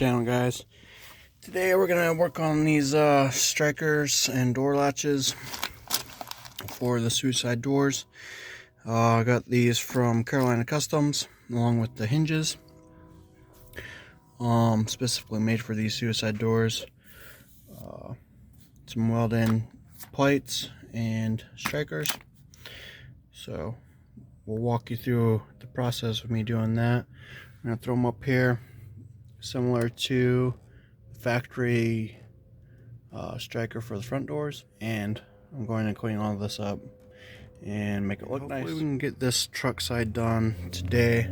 channel, guys. Today we're gonna work on these strikers and door latches for the suicide doors. I got these from Carolina Customs along with the hinges, specifically made for these suicide doors. Some weld-in plates and strikers. So we'll walk you through the process of me doing that. I'm gonna throw them up here, similar to factory striker for the front doors, and I'm going to clean all this up and make it look nice. Hopefully we can get this truck side done today,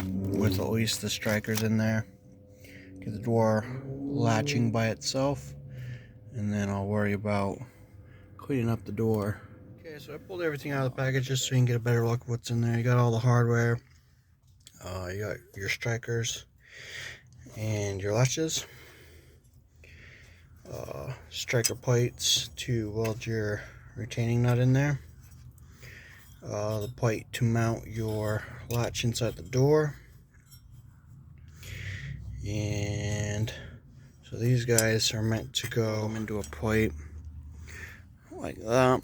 with at least the strikers in there. Get the door latching by itself, and then I'll worry about cleaning up the door. Okay, so I pulled everything out of the package just so you can get a better look at what's in there. You got all the hardware, you got your strikers and your latches, striker plates to weld your retaining nut in there, the plate to mount your latch inside the door, and so these guys are meant to go into a plate like that,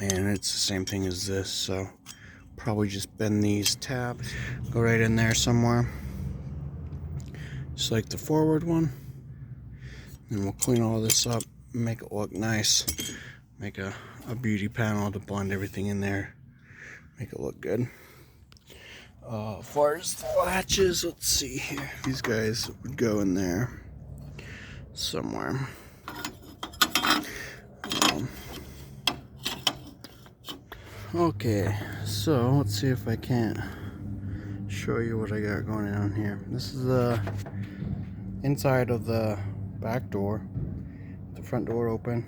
and it's the same thing as this, so probably just bend these tabs, go right in there somewhere, just like the forward one. And we'll clean all this up, make it look nice, make a beauty panel to blend everything in there, make it look good. As far as the latches, let's see here. These guys would go in there somewhere. Okay, so let's see if I can't show you what I got going on here. This is the inside of the back door, the front door open,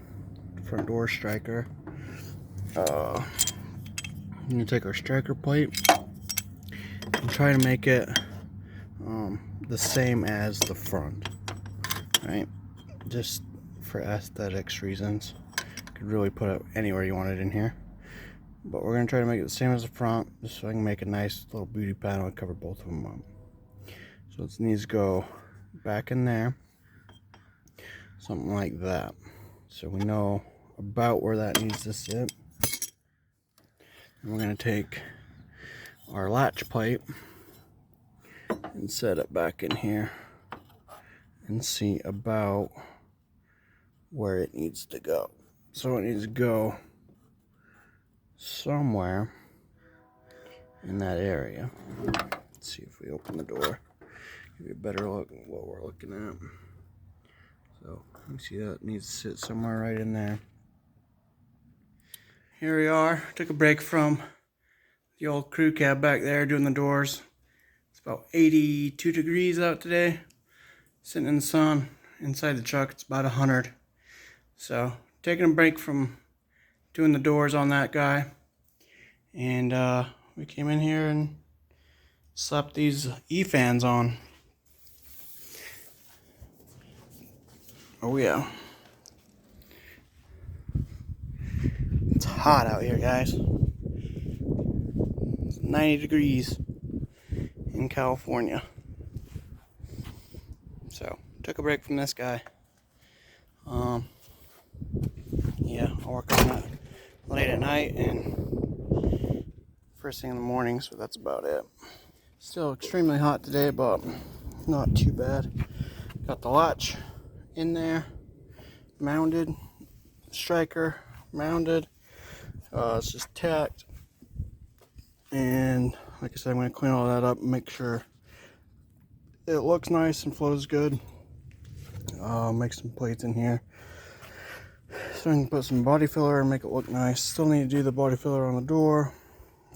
front door striker. I'm gonna take our striker plate and try to make it the same as the front, right? Just for aesthetics reasons. Could really put it anywhere you want it in here, but we're gonna try to make it the same as the front, just so I can make a nice little beauty panel and cover both of them up. So it needs to go back in there, something like that, so we know about where that needs to sit. And we're going to take our latch plate and set it back in here and see about where it needs to go. So it needs to go somewhere in that area. Let's see if we open the door, give you a better look at what we're looking at. So you see that needs to sit somewhere right in there. Here we are. Took a break from the old crew cab back there doing the doors. It's about 82 degrees out today. Sitting in the sun. Inside the truck it's about 100. So taking a break from doing the doors on that guy. And we came in here and slapped these E-fans on. Oh yeah. It's hot out here, guys. It's 90 degrees in California. So, took a break from this guy. Yeah, I'll work on that late at night and first thing in the morning, so that's about it. Still extremely hot today, but not too bad. Got the latch in there, mounted, striker mounted. It's just tacked, and like I said, I'm going to clean all that up and make sure it looks nice and flows good. Make some plates in here so I can put some body filler and make it look nice. Still need to do the body filler on the door.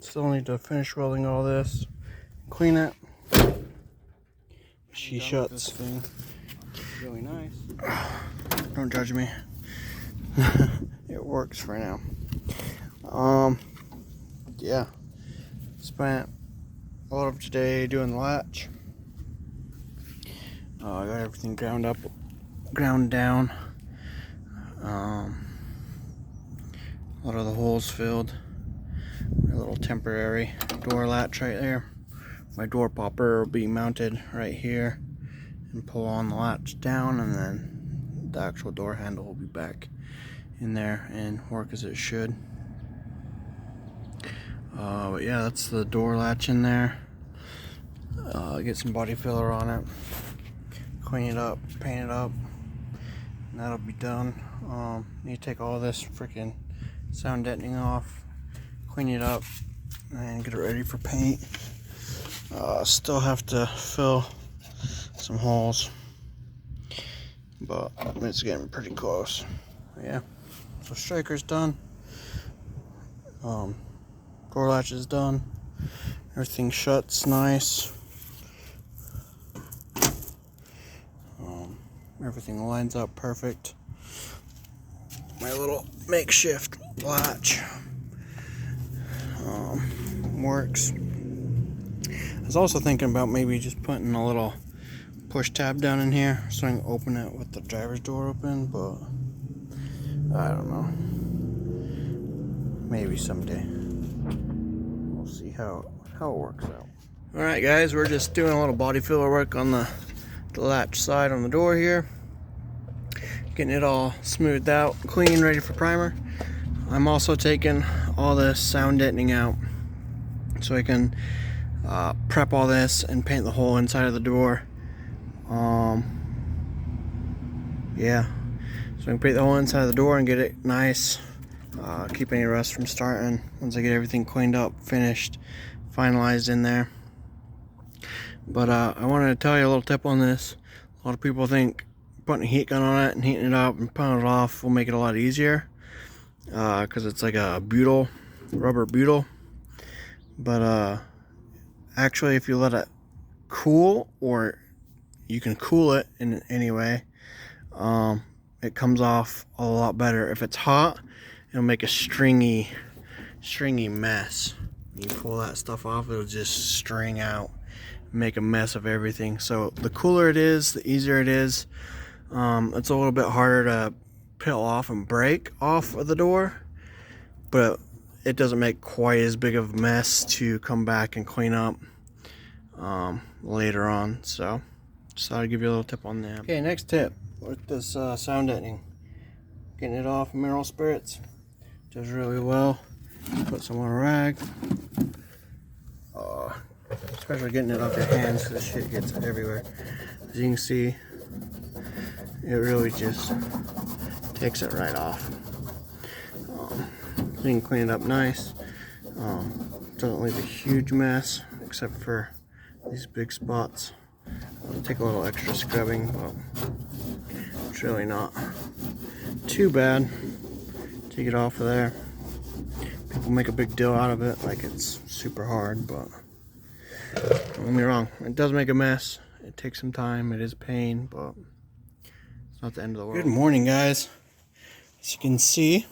Still need to finish welding all this, clean it. She shuts. This thing really nice. Don't judge me. It works for now. Yeah, spent a lot of today doing the latch. I got everything ground down. A lot of the holes filled. A little temporary door latch right there. My door popper will be mounted right here and pull on the latch down, and then the actual door handle will be back in there and work as it should. But yeah, that's the door latch in there. Get some body filler on it, clean it up, paint it up, and that'll be done. Need to take all this freaking sound deadening off, clean it up, and get it ready for paint. Still have to fill some holes, but it's getting pretty close. Yeah, so striker's done. Door latch is done. Everything shuts nice. Everything lines up perfect. My little makeshift latch works. I was also thinking about maybe just putting a little push tab down in here so I can open it with the driver's door open, but I don't know. Maybe someday. We'll see how it works out. Alright guys, we're just doing a little body filler work on the latch side on the door here. Getting it all smoothed out, clean, ready for primer. I'm also taking all this sound deadening out so I can prep all this and paint the whole inside of the door. Yeah, so I can paint the whole inside of the door and get it nice. Keep any rust from starting once I get everything cleaned up, finished, finalized in there. But I wanted to tell you a little tip on this. A lot of people think putting a heat gun on it and heating it up and pulling it off will make it a lot easier, because it's like a butyl, rubber butyl. But actually, if you let it cool, or you can cool it in any way, it comes off a lot better. If it's hot, it'll make a stringy mess. You pull that stuff off, it'll just string out, make a mess of everything. So the cooler it is, the easier it is. It's a little bit harder to peel off and break off of the door, but it doesn't make quite as big of a mess to come back and clean up later on. So just thought I'd give you a little tip on that. Okay, next tip with this sound deadening. Getting it off mineral spirits does really well. Put some on a rag. Especially getting it off your hands, this shit gets everywhere. As you can see, it really just takes it right off. You can clean it up nice. Doesn't leave a huge mess except for these big spots. It'll take a little extra scrubbing, but it's really not too bad. Take it off of there. People make a big deal out of it like it's super hard, but don't get me wrong, it does make a mess. It takes some time, it is pain, but it's not the end of the world. Good morning, guys. As you can see,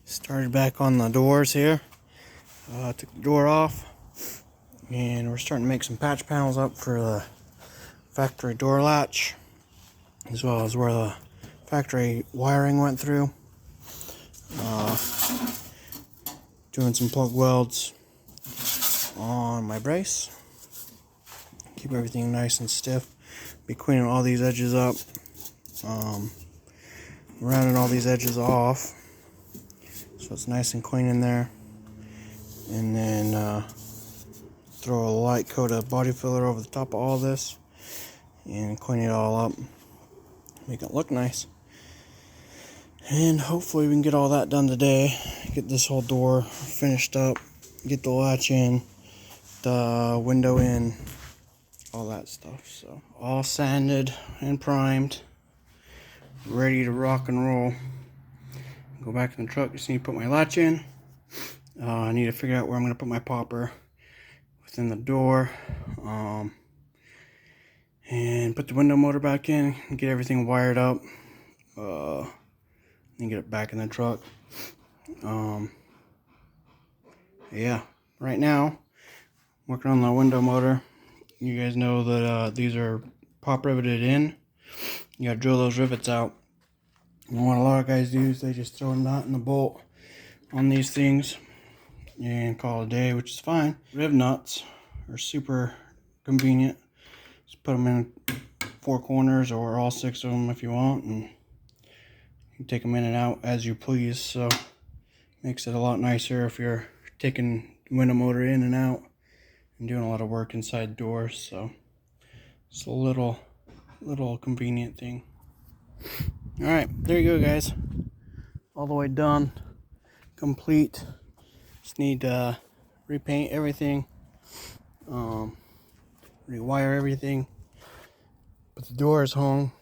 started back on the doors here. Took the door off, and we're starting to make some patch panels up for the factory door latch, as well as where the factory wiring went through. Doing some plug welds on my brace. Keep everything nice and stiff. Be cleaning all these edges up. Rounding all these edges off so it's nice and clean in there. And then throw a light coat of body filler over the top of all this and clean it all up. Make it look nice. And hopefully we can get all that done today. Get this whole door finished up. Get the latch in. The window in. All that stuff. So all sanded and primed. Ready to rock and roll. Go back in the truck. Just need to put my latch in. I need to figure out where I'm going to put my popper within the door. And put the window motor back in. And get everything wired up. And get it back in the truck. Yeah, right now working on the window motor. You guys know that these are pop riveted in. You gotta drill those rivets out. And what a lot of guys do is they just throw a nut and a bolt on these things and call it a day, which is fine. Riv nuts are super convenient. Just put them in 4 corners or all 6 of them if you want, and you can take them in and out as you please. So makes it a lot nicer if you're taking window motor in and out and doing a lot of work inside doors. So it's a little convenient thing. All right, there you go, guys. All the way done, complete. Just need to repaint everything, rewire everything, but the door is hung.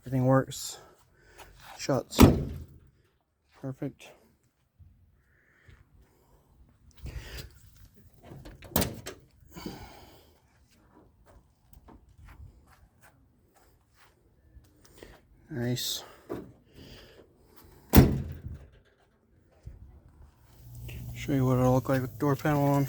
Everything works, shuts perfect. Nice. Show you what it'll look like with the door panel on.